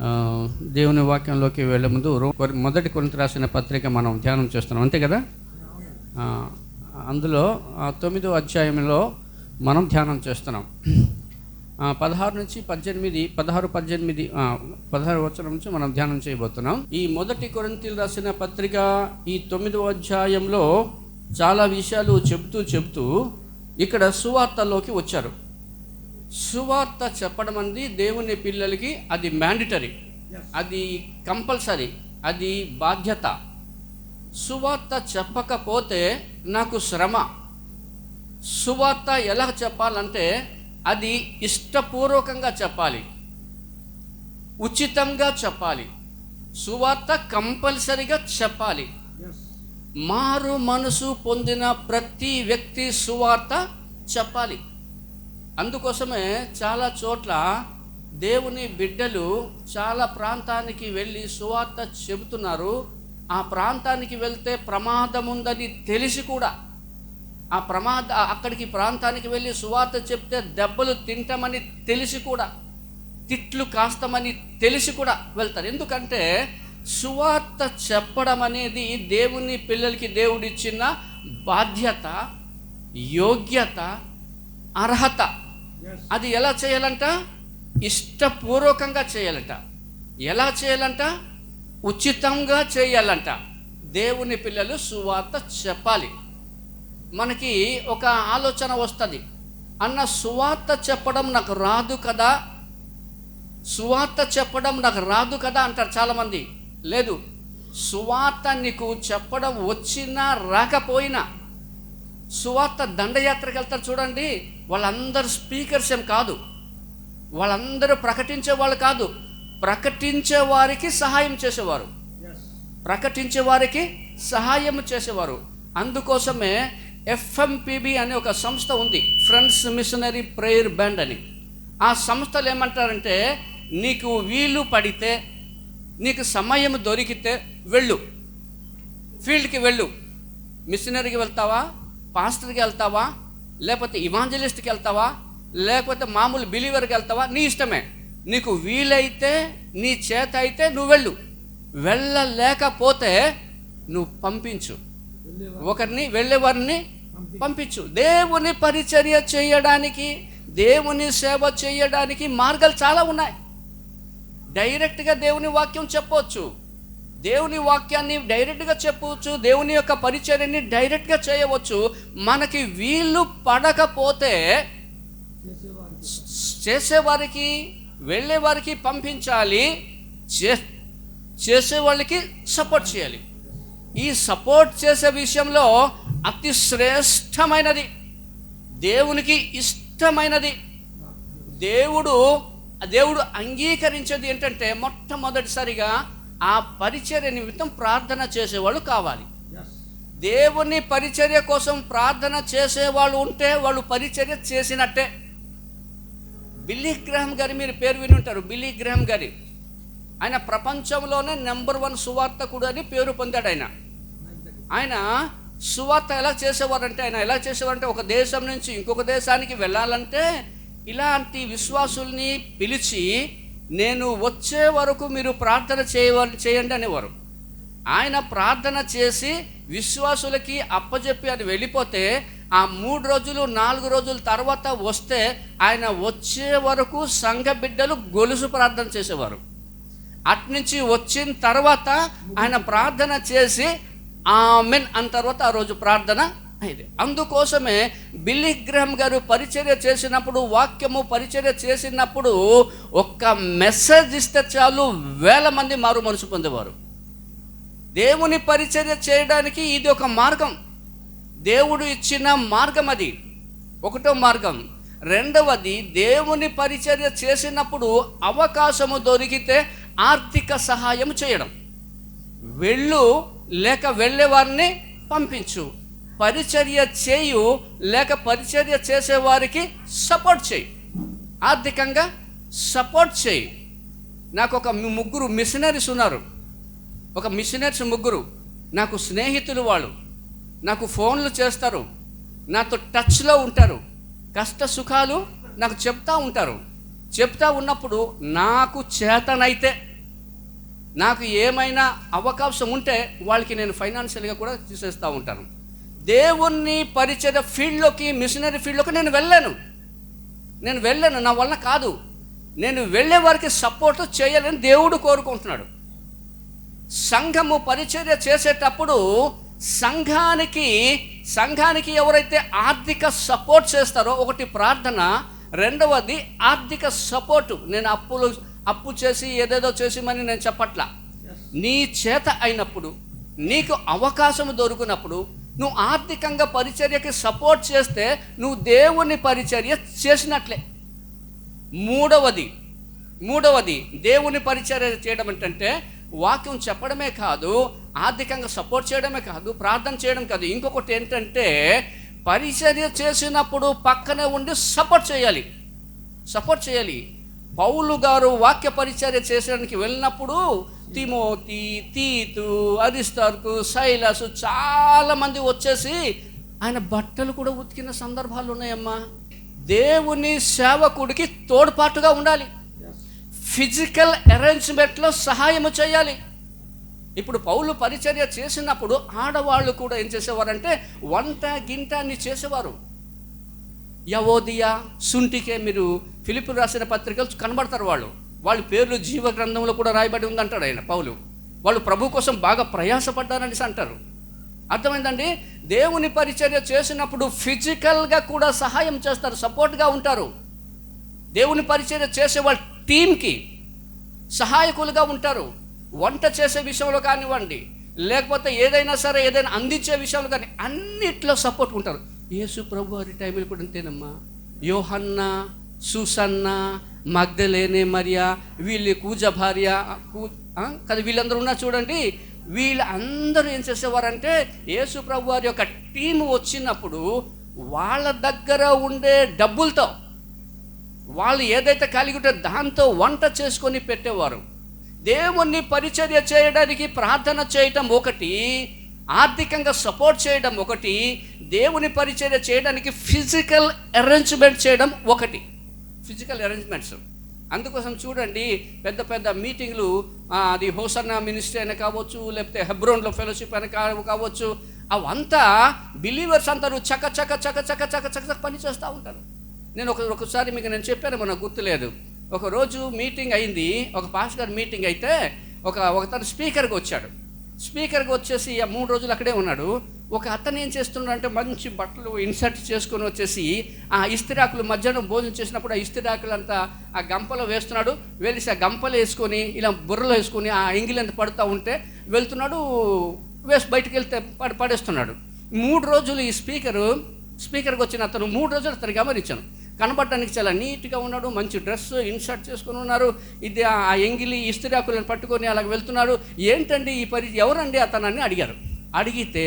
ఆ, దేవుని వాక్యంలోకి వెళ్ళే ముందు మొదటి కొరింథీ రాసిన పత్రిక మనం ధ్యానం చేస్తున్నాం, అంతే కదా. ఆ, అందులో 9వ అధ్యాయంలో మనం ధ్యానం చేస్తున్నాం. 16 నుంచి 18, 16 వచనం నుంచి మనం ధ్యానం చేయబోతున్నాం. ఈ మొదటి కొరింథీలు రాసిన పత్రిక ఈ 9వ అధ్యాయంలో చాలా విషయాలు చెబుతూ ఇక్కడ సువార్తలోకి వచ్చారు. సువార్త చెప్పడం అనేది దేవుని పిల్లలకి అది మ్యాండిటరీ, అది కంపల్సరీ, అది బాధ్యత. సువార్త చెప్పకపోతే నాకు శ్రమ. సువార్త ఎలా చెప్పాలంటే అది ఇష్టపూర్వకంగా చెప్పాలి, ఉచితంగా చెప్పాలి. సువార్త కంపల్సరీగా చెప్పాలి. మారు మనసు పొందిన ప్రతి వ్యక్తి సువార్త చెప్పాలి. అందుకోసమే చాలా చోట్ల దేవుని బిడ్డలు చాలా ప్రాంతానికి వెళ్ళి సువార్త చెబుతున్నారు. ఆ ప్రాంతానికి వెళ్తే ప్రమాదం ఉందని తెలిసి కూడా అక్కడికి ప్రాంతానికి వెళ్ళి సువార్త చెప్తే దెబ్బలు తింటామని తెలిసి కూడా, తిట్లు కాస్తామని తెలిసి కూడా వెళ్తారు. ఎందుకంటే సువార్త చెప్పడం అనేది దేవుని పిల్లలకి దేవుడిచ్చిన బాధ్యత, యోగ్యత, అర్హత. అది ఎలా చేయాలంట? ఇష్టపూర్వకంగా చేయాలంట. ఎలా చేయాలంట? ఉచితంగా చేయాలంట. దేవుని పిల్లలు సువార్త చెప్పాలి. మనకి ఒక ఆలోచన వస్తుంది, అన్న సువార్త చెప్పడం నాకు రాదు కదా, సువార్త చెప్పడం నాకు రాదు కదా అంటారు చాలామంది. లేదు, సువార్త నీకు చెప్పడం వచ్చినా రాకపోయినా, సువార్త దండయాత్రకు వెళ్తారు చూడండి, వాళ్ళందరూ స్పీకర్స్ ఏం కాదు, వాళ్ళందరూ ప్రకటించే వాళ్ళు కాదు, ప్రకటించే వారికి సహాయం చేసేవారు, ప్రకటించే వారికి సహాయం చేసేవారు. అందుకోసమే FMPB అనే ఒక సంస్థ ఉంది, ఫ్రెండ్స్ మిషనరీ ప్రేయర్ బ్యాండ్ అని. ఆ సంస్థలు ఏమంటారంటే, నీకు వీలు పడితే, నీకు సమయం దొరికితే వెళ్ళు, ఫీల్డ్కి వెళ్ళు. మిషనరీకి వెళ్తావా, పాస్టర్కి వెళ్తావా, లేకపోతే ఇవాంజలిస్ట్కి వెళ్తావా, లేకపోతే మామూలు బిలీవర్కి వెళ్తావా, నీ ఇష్టమే. నీకు వీలైతే, నీ చేత అయితే నువ్వు వెళ్ళు, వెళ్ళలేకపోతే నువ్వు పంపించు, ఒకరిని వెళ్ళేవారిని పంపించు. దేవుని పరిచర్య చేయడానికి, దేవుని సేవ చేయడానికి మార్గాలు చాలా ఉన్నాయి. డైరెక్ట్గా దేవుని వాక్యం చెప్పవచ్చు, దేవుని వాక్యాన్ని డైరెక్ట్గా చెప్పవచ్చు, దేవుని యొక్క పరిచర్యని డైరెక్ట్గా చేయవచ్చు. మనకి వీలు పడకపోతే చేసేవారికి, వెళ్ళేవారికి పంపించాలి, చేసేవాళ్ళకి సపోర్ట్ చేయాలి. ఈ సపోర్ట్ చేసే విషయంలో అతి శ్రేష్టమైనది, దేవునికి ఇష్టమైనది, దేవుడు అంగీకరించేది ఏంటంటే, మొట్టమొదటిసారిగా ఆ పరిచర్య నిమిత్తం ప్రార్థన చేసేవాళ్ళు కావాలి. దేవుని పరిచర్య కోసం ప్రార్థన చేసేవాళ్ళు ఉంటే వాళ్ళు పరిచర్య చేసినట్టే. బిల్లీ గ్రాహం గారి మీరు పేరు విని ఉంటారు. బిల్లీ గ్రాహం గారి, ఆయన ప్రపంచంలోనే నెంబర్ 1 సువార్తకుడు అని పేరు పొందాడు. ఆయన సువార్త ఎలా చేసేవారంటే, ఒక దేశం నుంచి ఇంకొక దేశానికి వెళ్ళాలంటే ఇలాంటి విశ్వాసుల్ని పిలిచి, నేను వచ్చే వరకు మీరు ప్రార్థన చేయండి అనేవారు. ఆయన ప్రార్థన చేసి విశ్వాసులకి అప్పచెప్పి అది వెళ్ళిపోతే, ఆ 3 రోజులు 4 రోజుల తర్వాత వస్తే, ఆయన వచ్చే వరకు సంఘ బిడ్డలు గొలుసు ప్రార్థన చేసేవారు. అట్నుంచి వచ్చిన తర్వాత ఆయన ప్రార్థన చేసి ఆమెన్ అన్న తర్వాత ఆ రోజు ప్రార్థన అయింది. అందుకోసమే బిల్లీ గ్రాహం గారు పరిచర్య చేసినప్పుడు, వాక్యము పరిచర్య చేసినప్పుడు, ఒక్క మెసేజ్ ఇస్తే చాలు వేల మంది మారు మనసు పొందేవారు. దేవుని పరిచర్య చేయడానికి ఇది ఒక మార్గం, దేవుడు ఇచ్చిన మార్గం. అది ఒకటో మార్గం. రెండవది, దేవుని పరిచర్య చేసినప్పుడు అవకాశము దొరికితే ఆర్థిక సహాయం చేయడం. వెళ్ళు లేక వెళ్ళేవారిని పంపించు, పరిచర్య చేయు లేక పరిచర్య చేసేవారికి సపోర్ట్ చేయి, ఆర్థికంగా సపోర్ట్ చేయి. నాకు ఒక 3 మిషనరీస్ ఉన్నారు. ఒక మిషనరీస్ 3 నాకు స్నేహితులు. వాళ్ళు నాకు ఫోన్లు చేస్తారు, నాతో టచ్లో ఉంటారు, కష్ట సుఖాలు నాకు చెప్తా ఉంటారు. చెప్తా ఉన్నప్పుడు నాకు చేతనైతే నాకు ఏమైనా అవకాశం ఉంటే వాళ్ళకి నేను ఫైనాన్షియల్గా కూడా తీసేస్తూ ఉంటాను. దేవుణ్ణి పరిచయ ఫీల్డ్లోకి, మిషనరీ ఫీల్డ్లోకి నేను వెళ్ళాను, నా వలన కాదు. నేను వెళ్ళే వారికి సపోర్ట్ చేయాలని దేవుడు కోరుకుంటున్నాడు. సంఘము పరిచర్య చేసేటప్పుడు సంఘానికి ఎవరైతే ఆర్థిక సపోర్ట్ చేస్తారో, ఒకటి ప్రార్థన, రెండవది ఆర్థిక సపోర్టు. నేను అప్పు చేసి ఏదేదో చేసిమని నేను చెప్పట్లా. నీ చేత అయినప్పుడు, నీకు అవకాశం దొరికినప్పుడు నువ్వు ఆర్థికంగా పరిచర్యకి సపోర్ట్ చేస్తే నువ్వు దేవుని పరిచర్య చేసినట్లే. మూడవది దేవుని పరిచర్య చేయడం ఏంటంటే వాక్యం చెప్పడమే కాదు, ఆర్థికంగా సపోర్ట్ చేయడమే కాదు, ప్రార్థన చేయడం కాదు. ఇంకొకటి ఏంటంటే పరిచర్య చేసినప్పుడు పక్కనే ఉండి సపోర్ట్ చేయాలి. పౌలు గారు వాక్య పరిచర్య చేసడానికి వెళ్ళినప్పుడు తిమోతి, తీతు, అరిస్తార్కు, సైలసు చాలామంది వచ్చేసి ఆయన బట్టలు కూడా ఉతికిన సందర్భాలు ఉన్నాయమ్మా. దేవుని సేవకుడికి తోడ్పాటుగా ఉండాలి, ఫిజికల్ అరేంజ్మెంట్లో సహాయము చేయాలి. ఇప్పుడు పౌలు పరిచర్య చేసినప్పుడు ఆడవాళ్ళు కూడా ఏం చేసేవారంటే వంట గింట అన్ని చేసేవారు. యవోదియా, సుంటికే, మీరు ఫిలిప్పు రాసిన పత్రికలు కనబడతారు. వాళ్ళ పేర్లు జీవ గ్రంథంలో కూడా రాయబడి ఉందంటాడు ఆయన పౌలు. వాళ్ళు ప్రభు కోసం బాగా ప్రయాసపడ్డారని అంటారు. అర్థమైందండి? దేవుని పరిచర్య చేసినప్పుడు ఫిజికల్గా కూడా సహాయం చేస్తారు, సపోర్ట్గా ఉంటారు. దేవుని పరిచర్య చేసే వాళ్ళ టీంకి సహాయకులుగా ఉంటారు. వంట చేసే విషయంలో కానివ్వండి, లేకపోతే ఏదైనా అందించే విషయంలో కానీ అన్నిట్లో సపోర్ట్ ఉంటారు. యేసు ప్రభు వారి టైంలో కూడా అంతేనమ్మా. యోహన్న, సుసన్న, మగ్దలేనే మరియా, వీళ్ళు కూజ భార్య కదా, వీళ్ళందరూ ఉన్నారు చూడండి. వీళ్ళందరూ ఏం చేసేవారంటే యేసు ప్రభు వారి యొక్క టీము వచ్చినప్పుడు వాళ్ళ దగ్గర ఉండే డబ్బులతో, వాళ్ళు ఏదైతే కలిగి ఉంటే దాంతో వంట చేసుకొని పెట్టేవారు. దేవుణ్ణి పరిచర్య చేయడానికి ప్రార్థన చేయటం ఒకటి, ఆర్థికంగా సపోర్ట్ చేయడం ఒకటి, దేవుని పరిచర్య చేయడానికి ఫిజికల్ అరేంజ్మెంట్ చేయడం ఒకటి. ఫిజికల్ అరేంజ్మెంట్స్ అందుకోసం చూడండి, పెద్ద పెద్ద మీటింగ్లు, అది హోసన్నా మినిస్ట్రీ అయినా కావచ్చు, లేకపోతే హెబ్రోన్లో ఫెలోషిప్ అయినా కావచ్చు, అవంతా బిలీవర్స్ అందరూ చక చక చక చక చక చక పని చేస్తూ ఉంటారు. నేను ఒకసారి మీకు నేను చెప్పాను, మనకు గుర్తులేదు. ఒకరోజు మీటింగ్ అయింది, ఒక పాస్టర్ గారు మీటింగ్ అయితే ఒకతను స్పీకర్కి వచ్చాడు. స్పీకర్కి వచ్చేసి 3 రోజులు అక్కడే ఉన్నాడు. ఒక అతను ఏం చేస్తున్నాడంటే మంచి బట్టలు ఇన్సర్ట్ చేసుకొని వచ్చేసి ఆ ఇస్తిరాకులు మధ్యాహ్నం భోజనం చేసినప్పుడు ఆ ఇస్తిరాకులు అంతా ఆ గంపలో వేస్తున్నాడు. వెళ్ళేసి ఆ గంపలు వేసుకొని ఇలా బుర్రలో వేసుకొని ఆ ఎంగిలంత పడుతూ ఉంటే వెళ్తున్నాడు, బయటకు వెళ్తే పడేస్తున్నాడు. 3 రోజులు ఈ స్పీకర్కి వచ్చిన అతను 3 రోజులు అతను గమనించాను. కనబడటానికి చాలా నీట్గా ఉన్నాడు, మంచి డ్రెస్ ఇన్సర్ట్ చేసుకుని ఉన్నారు. ఇది ఆ ఎంగిలి ఇస్తిరాకులను పట్టుకొని అలాగ వెళ్తున్నాడు. ఏంటండి ఈ ఎవరండి అతనని అడిగారు. అడిగితే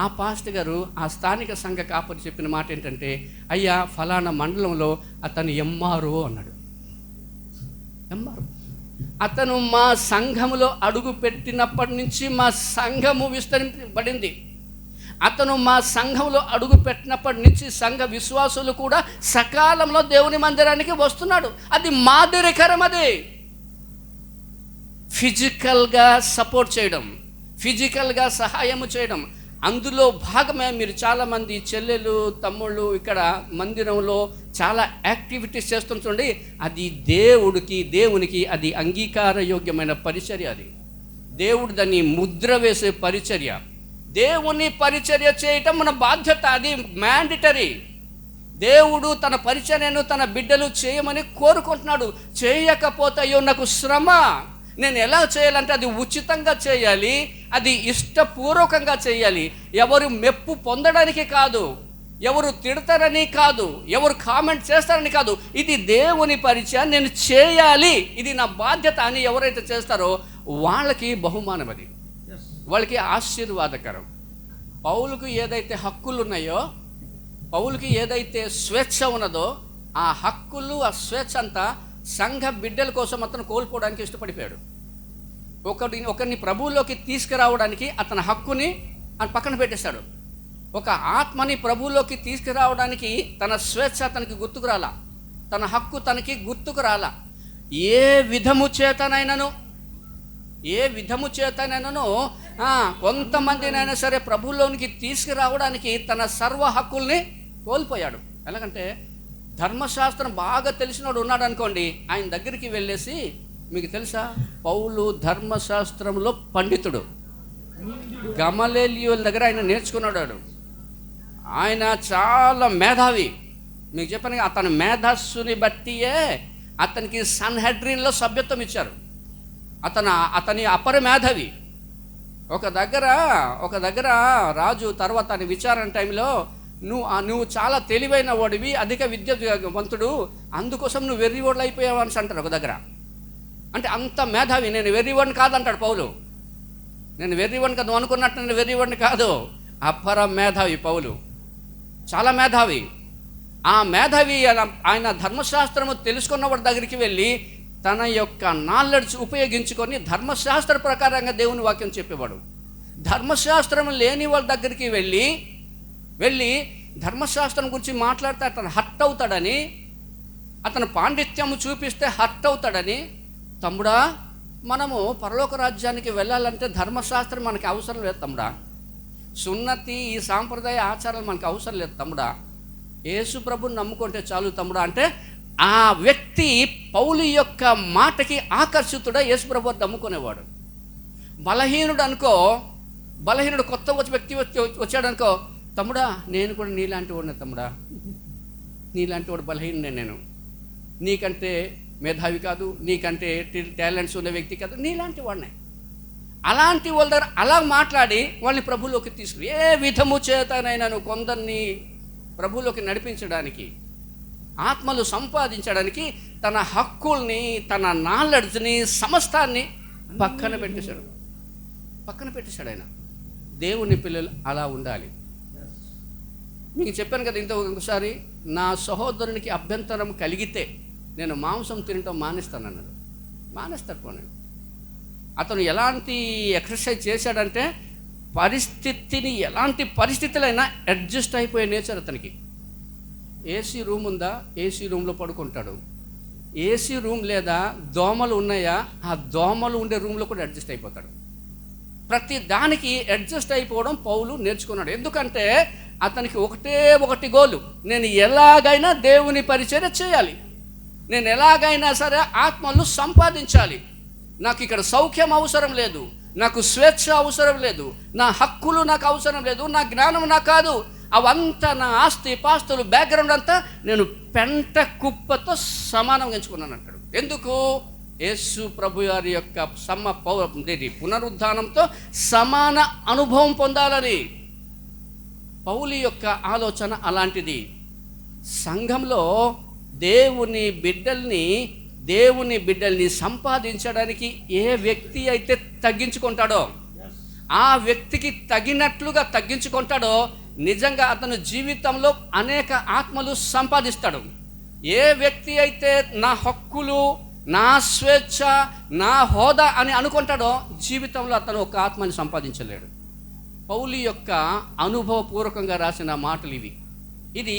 ఆ పాస్టర్ గారు, ఆ స్థానిక సంఘ కాపరి చెప్పిన మాట ఏంటంటే, అయ్యా ఫలానా మండలంలో అతను ఎంఆర్ఓ అన్నాడు. ఎంఆర్ఓ అతను మా సంఘములో అడుగు పెట్టినప్పటి నుంచి మా సంఘము విస్తరింపబడింది. అతను మా సంఘంలో అడుగు పెట్టినప్పటి నుంచి సంఘ విశ్వాసులు కూడా సకాలంలో దేవుని మందిరానికి వస్తున్నాడు. అది మాదిరికరం. అది ఫిజికల్గా సపోర్ట్ చేయడం, ఫిజికల్గా సహాయము చేయడం, అందులో భాగమే. మీరు చాలామంది చెల్లెలు, తమ్ముళ్ళు ఇక్కడ మందిరంలో చాలా యాక్టివిటీస్ చేస్తుంటండి. అది దేవునికి అది అంగీకారయోగ్యమైన పరిచర్య. అది దేవుడు దాన్ని ముద్ర వేసే పరిచర్య. దేవుని పరిచర్య చేయటం మన బాధ్యత, అది మ్యాండిటరీ. దేవుడు తన పరిచర్యను తన బిడ్డలు చేయమని కోరుకుంటున్నాడు. చేయకపోతే అయ్యో నాకు శ్రమ, నేను ఎలా చేయాలంటే అది ఉచితంగా చేయాలి, అది ఇష్టపూర్వకంగా చేయాలి. ఎవరు మెప్పు పొందడానికి కాదు, ఎవరు తిడతారని కాదు, ఎవరు కామెంట్ చేస్తారని కాదు. ఇది దేవుని పరిచయం, నేను చేయాలి, ఇది నా బాధ్యత అని ఎవరైతే చేస్తారో వాళ్ళకి బహుమానం, అది వాళ్ళకి ఆశీర్వాదకరం. పౌలుకు ఏదైతే హక్కులు ఉన్నాయో, పౌలుకి ఏదైతే స్వేచ్ఛ ఉన్నదో, ఆ హక్కులు ఆ స్వేచ్ఛ అంతా సంఘ బిడ్డల కోసం అతను కోల్పోవడానికి ఇష్టపడిపోయాడు. ఒకరిని ప్రభువులోకి తీసుకురావడానికి అతని హక్కుని పక్కన పెట్టేశాడు. ఒక ఆత్మని ప్రభువులోకి తీసుకురావడానికి తన స్వేచ్ఛ తనకి గుర్తుకు రాలా, తన హక్కు తనకి గుర్తుకు రాలా. ఏ విధము చేతనైనను ఏ విధము చేతనైనాను కొంతమందినైనా సరే ప్రభువులోనికి తీసుకురావడానికి తన సర్వ హక్కుల్ని కోల్పోయాడు. ఎలాగంటే ధర్మశాస్త్రం బాగా తెలిసినోడు ఉన్నాడు అనుకోండి, ఆయన దగ్గరికి వెళ్ళేసి, మీకు తెలుసా పౌలు ధర్మశాస్త్రంలో పండితుడు, గమలీయేలు దగ్గర ఆయన నేర్చుకున్నాడు. ఆయన చాలా మేధావి. మీకు చెప్పాను, అతని మేధస్సుని బట్టియే అతనికి సన్హెడ్రిన్లో సభ్యత్వం ఇచ్చారు. అతని అపర మేధావి. ఒక దగ్గర రాజు తర్వాత అని విచారణ టైంలో, నువ్వు చాలా తెలివైన వాడివి, అధిక విద్యావంతుడు, అందుకోసం నువ్వు వెర్రివాడు అయిపోయావు అని అంటారు ఒక దగ్గర. అంటే అంత మేధావి. నేను వెర్రివాడిని కాదంటాడు పౌలు. నేను వెర్రివాడిని కాదు, నువ్వు అనుకున్నట్టు నేను వెర్రివాడిని కాదు. అపర మేధావి పౌలు, చాలా మేధావి. ఆ మేధావి ఆయన ధర్మశాస్త్రము తెలుసుకున్న వాడి దగ్గరికి వెళ్ళి తన యొక్క నాలెడ్జ్ ఉపయోగించుకొని ధర్మశాస్త్ర ప్రకారంగా దేవుని వాక్యం చెప్పేవాడు. ధర్మశాస్త్రం లేని వాళ్ళ దగ్గరికి వెళ్ళి ధర్మశాస్త్రం గురించి మాట్లాడితే అతను హర్ట్ అవుతాడని, అతను పాండిత్యము చూపిస్తే హర్ట్ అవుతాడని, తమ్ముడా మనము పరలోక రాజ్యానికి వెళ్ళాలంటే ధర్మశాస్త్రం మనకి అవసరం లేదు తమ్ముడా, సున్నతి ఈ సాంప్రదాయ ఆచారాలు మనకు అవసరం లేదు తమ్ముడా, యేసు ప్రభుని నమ్ముకుంటే చాలు తమ్ముడా అంటే, ఆ వ్యక్తి పౌలు యొక్క మాటకి ఆకర్షితుడా యేసు ప్రభుని నమ్ముకునేవాడు. బలహీనుడు కొత్త వ్యక్తి వచ్చాడనుకో, తమ్ముడా నేను కూడా నీలాంటి వాడిని తమ్ముడా, నీలాంటి వాడు బలహీనుడే, నేను నీకంటే మేధావి కాదు, నీకంటే టాలెంట్స్ ఉన్న వ్యక్తి కాదు, నీలాంటి వాడినే. అలాంటి వాళ్ళ దగ్గర అలా మాట్లాడి వాళ్ళని ప్రభులోకి తీసుకుని, ఏ విధము చేతనైనా నువ్వు కొందరిని ప్రభులోకి నడిపించడానికి, ఆత్మలు సంపాదించడానికి తన హక్కుల్ని, తన నాలెడ్జ్ని, సమస్తాన్ని పక్కన పెట్టేశాడు ఆయన. దేవుని పిల్లలు అలా ఉండాలి. మీకు చెప్పాను కదా ఇంకొకసారి, నా సహోదరునికి అభ్యంతరం కలిగితే నేను మాంసం తినటం మానేస్తానన్నాడు. మానేస్తాడు పోనీ. అతను ఎలాంటి ఎక్సర్సైజ్ చేశాడంటే, ఎలాంటి పరిస్థితులైనా అడ్జస్ట్ అయిపోయే నేచర్ అతనికి. ఏసీ రూమ్ ఉందా, ఏసీ రూమ్లో పడుకుంటాడు. ఏసీ రూమ్ లేదా దోమలు ఉన్నాయా, ఆ దోమలు ఉండే రూమ్లో కూడా అడ్జస్ట్ అయిపోతాడు. ప్రతి దానికి అడ్జస్ట్ అయిపోవడం పౌలు నేర్చుకున్నాడు. ఎందుకంటే అతనికి ఒకటి గోలు, నేను ఎలాగైనా దేవుని పరిచర్య చేయాలి, నేను ఎలాగైనా సరే ఆత్మలు సంపాదించాలి. నాకు ఇక్కడ సౌఖ్యం అవసరం లేదు, నాకు స్వేచ్ఛ అవసరం లేదు, నా హక్కులు నాకు అవసరం లేదు, నా జ్ఞానం నాకు కాదు, అవంతా నా ఆస్తి పాస్తులు బ్యాక్గ్రౌండ్ అంతా నేను పెంట కుప్పతో సమానంగా ఎంచుకున్నాను అంటాడు. ఎందుకు? యేసు ప్రభు వారి యొక్క పునరుద్ధానంతో సమాన అనుభవం పొందాలని. పౌలు యొక్క ఆలోచన అలాంటిది. సంఘంలో దేవుని బిడ్డల్ని సంపాదించడానికి ఏ వ్యక్తి అయితే తగ్గించుకుంటాడో, ఆ వ్యక్తికి తగినట్లుగా తగ్గించుకుంటాడో, నిజంగా అతను జీవితంలో అనేక ఆత్మలు సంపాదిస్తాడు. ఏ వ్యక్తి అయితే నా హక్కులు, నా స్వేచ్ఛ, నా హోదా అని అనుకుంటాడో, జీవితంలో అతను ఒక ఆత్మని సంపాదించలేడు. పౌలు యొక్క అనుభవపూర్వకంగా రాసిన మాటలు ఇది.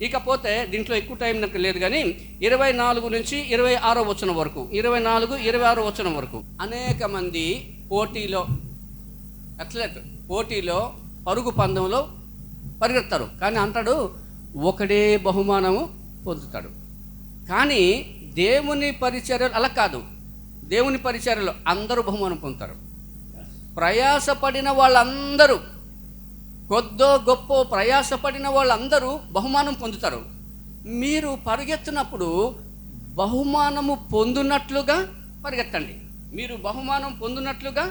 ఇకపోతే దీంట్లో ఎక్కువ టైం నాకు లేదు కానీ 24 నుంచి 26 వచనం వరకు, 24, 26 వచనం వరకు అనేక మంది పోటీలో పరుగు పందెంలో పరిగెత్తారు. కానీ అంటాడు ఒకడే బహుమానము పొందుతాడు. కానీ దేవుని పరిచర్యలు అలా కాదు. దేవుని పరిచర్యలో అందరూ బహుమానం పొందుతారు. ప్రయాసపడిన వాళ్ళందరూ, కొద్దో గొప్ప ప్రయాసపడిన వాళ్ళందరూ బహుమానం పొందుతారు. మీరు పరిగెత్తినప్పుడు బహుమానము పొందునట్లుగా పరిగెత్తండి. మీరు బహుమానం పొందునట్లుగా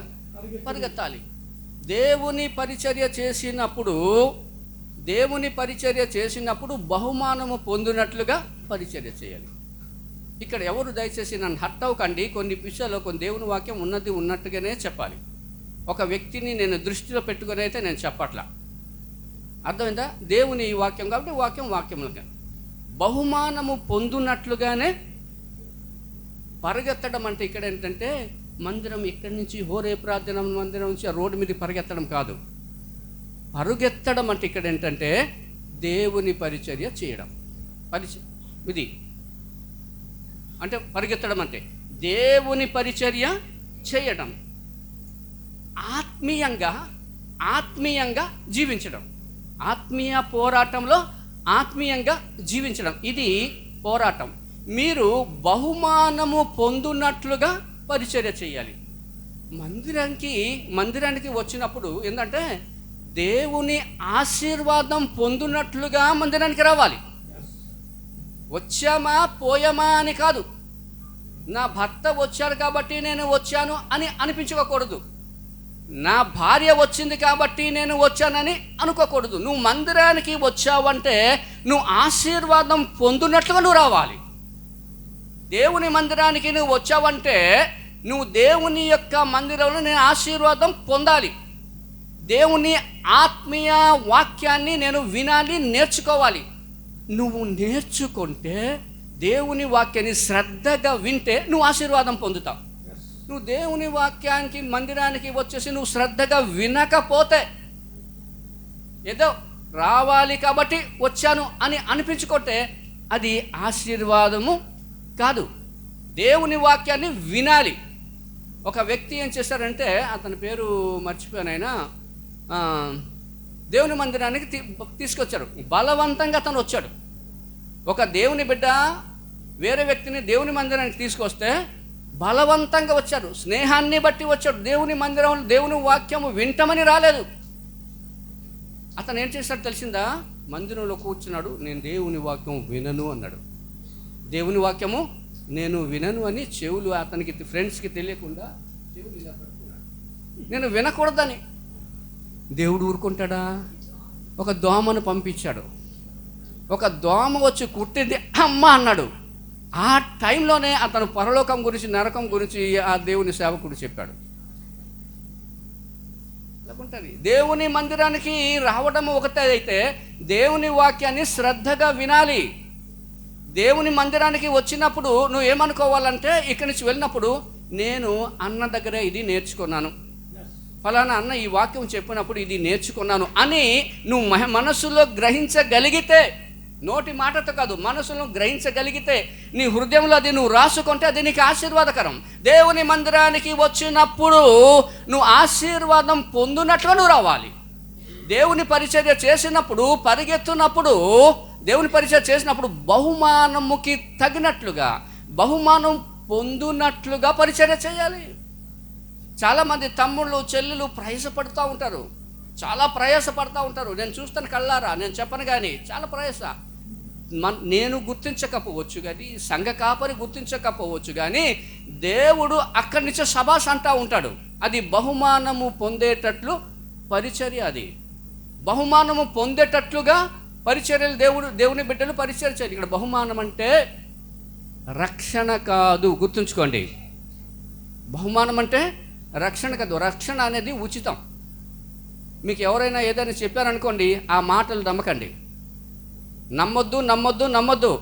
పరిగెత్తాలి. దేవుని పరిచర్య చేసినప్పుడు బహుమానము పొందినట్లుగా పరిచర్య చేయాలి. ఇక్కడ ఎవరు దయచేసి నన్ను హర్ట్ అవ్వకండి. కొన్ని విషయాల్లో కొన్ని దేవుని వాక్యం ఉన్నట్టుగానే చెప్పాలి. ఒక వ్యక్తిని నేను దృష్టిలో పెట్టుకుని అయితే నేను చెప్పట్లా, అర్థమైందా? దేవుని వాక్యం కాబట్టి వాక్యములుగా బహుమానము పొందునట్లుగానే పరిగెత్తడం. అంటే ఇక్కడ ఏంటంటే మందిరం ఇక్కడి నుంచి హోరే ప్రార్థన మందిరం నుంచి ఆ రోడ్డు మీద పరిగెత్తడం కాదు. పరుగెత్తడం అంటే ఇక్కడ ఏంటంటే దేవుని పరిచర్య చేయడం. ఇది అంటే పరిగెత్తడం అంటే దేవుని పరిచర్య చేయడం, ఆత్మీయంగా జీవించడం, ఆత్మీయ పోరాటంలో ఆత్మీయంగా జీవించడం, ఇది పోరాటం. మీరు బహుమానము పొందునట్లుగా పరిచర్య చేయాలి. మందిరానికి వచ్చినప్పుడు ఏంటంటే దేవుని ఆశీర్వాదం పొందునట్లుగా మందిరానికి రావాలి. వచ్చామా పోయామా అని కాదు. నా భర్త వచ్చాడు కాబట్టి నేను వచ్చాను అని అనిపించుకోకూడదు. నా భార్య వచ్చింది కాబట్టి నేను వచ్చానని అనుకోకూడదు. నువ్వు మందిరానికి వచ్చావంటే నువ్వు ఆశీర్వాదం పొందునట్లుగా నువ్వు రావాలి. దేవుని మందిరానికి నువ్వు వచ్చావంటే నువ్వు దేవుని యొక్క మందిరంలో నేను ఆశీర్వాదం పొందాలి. దేవుని ఆత్మీయ వాక్యాన్ని నేను వినాలి, నేర్చుకోవాలి. నువ్వు నేర్చుకుంటే, దేవుని వాక్యాన్ని శ్రద్ధగా వింటే నువ్వు ఆశీర్వాదం పొందుతావు. నువ్వు దేవుని వాక్యానికి మందిరానికి వచ్చేసి నువ్వు శ్రద్ధగా వినకపోతే, ఏదో రావాలి కాబట్టి వచ్చాను అని అనిపించుకుంటే అది ఆశీర్వాదము కాదు. దేవుని వాక్యాన్ని వినాలి. ఒక వ్యక్తి ఏం చేశారంటే, అతని పేరు మర్చిపోయాను, ఆయన దేవుని మందిరానికి తీసుకొచ్చారు. బలవంతంగా అతను వచ్చాడు. ఒక దేవుని బిడ్డ వేరే వ్యక్తిని దేవుని మందిరానికి తీసుకొస్తే బలవంతంగా వచ్చాడు. స్నేహాన్ని బట్టి వచ్చాడు. దేవుని మందిరంలో దేవుని వాక్యము వింటమని రాలేదు. అతను ఏం చేశాడు తెలిసిందా? మందిరంలో కూర్చున్నాడు. నేను దేవుని వాక్యం వినను అన్నాడు. దేవుని వాక్యము నేను వినను అని చెవులు అతనికి ఫ్రెండ్స్కి తెలియకుండా చెవులు ఇలా పట్టుకున్నాడు. నేను వినకూడదని. దేవుడు ఊరుకుంటాడా? ఒక దోమను పంపించాడు. ఒక దోమ వచ్చి కుట్టింది, అమ్మ అన్నాడు. ఆ టైంలోనే అతను పరలోకం గురించి నరకం గురించి ఆ దేవుని సేవకుడు చెప్పాడు. అలాగుంటుంది. దేవుని మందిరానికి రావడం ఒకటే అయితే దేవుని వాక్యాన్ని శ్రద్ధగా వినాలి. దేవుని మందిరానికి వచ్చినప్పుడు నువ్వు ఏమనుకోవాలంటే, ఇక్కడి నుంచి వెళ్ళినప్పుడు నేను అన్న దగ్గరే ఇది నేర్చుకున్నాను, ఫలానా అన్న ఈ వాక్యం చెప్పినప్పుడు ఇది నేర్చుకున్నాను అని నువ్వు మనసులో గ్రహించగలిగితే, నోటి మాటతో కాదు మనసులో గ్రహించగలిగితే, నీ హృదయంలో అది నువ్వు రాసుకుంటే అది నీకు ఆశీర్వాదకరం. దేవుని మందిరానికి వచ్చినప్పుడు నువ్వు ఆశీర్వాదం పొందునట్లు నువ్వు రావాలి. దేవుని పరిచర్య చేసినప్పుడు, పరిగెత్తునప్పుడు, దేవుని పరిచర్య చేసినప్పుడు బహుమానముకి తగినట్లుగా, బహుమానం పొందునట్లుగా పరిచర్య చేయాలి. చాలామంది తమ్ముళ్ళు చెల్లెలు ప్రయాసపడుతూ ఉంటారు, చాలా ప్రయాసపడుతూ ఉంటారు. నేను చూస్తాను కళ్ళారా, నేను చెప్పను కానీ చాలా ప్రయాస. నేను గుర్తించకపోవచ్చు కానీ, సంఘ కాపరి గుర్తించకపోవచ్చు కానీ, దేవుడు అక్కడి నుంచి శబాష్ అంటూ ఉంటాడు. అది బహుమానము పొందేటట్లు పరిచర్య. అది బహుమానము పొందేటట్లుగా పరిచర్యలు దేవుని బిడ్డలు పరిచర్య చేయాలి. ఇక్కడ బహుమానం అంటే రక్షణ కాదు, గుర్తుంచుకోండి. బహుమానం అంటే రక్షణ కాదు. రక్షణ అనేది ఉచితం. మీకు ఎవరైనా ఏదైనా చెప్పారనుకోండి, ఆ మాటలు నమ్మకండి, నమ్మొద్దు.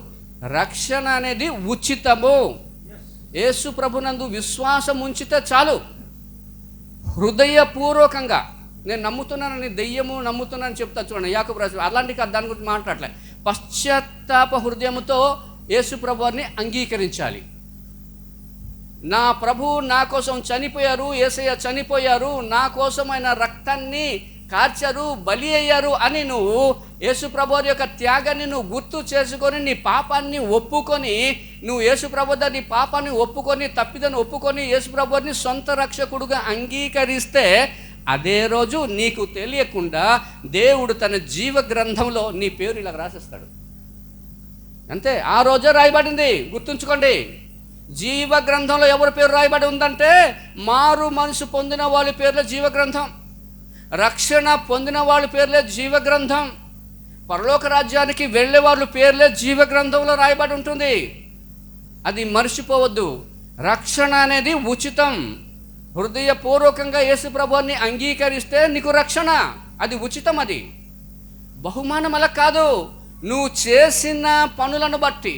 రక్షణ అనేది ఉచితము. యేసు ప్రభునందు విశ్వాసం ఉంచితే చాలు. హృదయపూర్వకంగా నేను నమ్ముతున్నానని, దెయ్యము నమ్ముతున్నానని చెప్తా చూడండి, యాకోబు రాసి అలాంటి కాదు, దాని గురించి మాట్లాడలే. పశ్చాత్తాప హృదయముతో యేసు ప్రభువుని అంగీకరించాలి. నా ప్రభు నా కోసం చనిపోయారు, యేసయ్య చనిపోయారు, నా కోసం ఆయన రక్తాన్ని కార్చారు, బలి అయ్యారు అని నువ్వు యేసు ప్రభువు యొక్క త్యాగాన్ని నువ్వు గుర్తు చేసుకొని, నీ పాపాన్ని ఒప్పుకొని, నువ్వు యేసు ప్రభు నీ పాపాన్ని ఒప్పుకొని, తప్పిదని ఒప్పుకొని యేసు ప్రభువుని సొంత రక్షకుడుగా అంగీకరిస్తే, అదే రోజు నీకు తెలియకుండా దేవుడు తన జీవ గ్రంథంలో నీ పేరు ఇలా రాసేస్తాడు. అంతే, ఆ రోజే రాయబడింది, గుర్తుంచుకోండి. జీవ గ్రంథంలో ఎవరి పేరు రాయబడి ఉందంటే, మారు మనసు పొందిన వాళ్ళ పేర్లే జీవ గ్రంథం, రక్షణ పొందిన వాళ్ళ పేర్లే జీవ గ్రంథం, పరలోక రాజ్యానికి వెళ్ళే వాళ్ళ పేర్లే జీవ గ్రంథంలో రాయబడి ఉంటుంది. అది మర్చిపోవద్దు. రక్షణ అనేది ఉచితం. హృదయపూర్వకంగా యేసు ప్రభువుని అంగీకరిస్తే నీకు రక్షణ, అది ఉచితం. అది బహుమానం అలా కాదు. నువ్వు చేసిన పనులను బట్టి,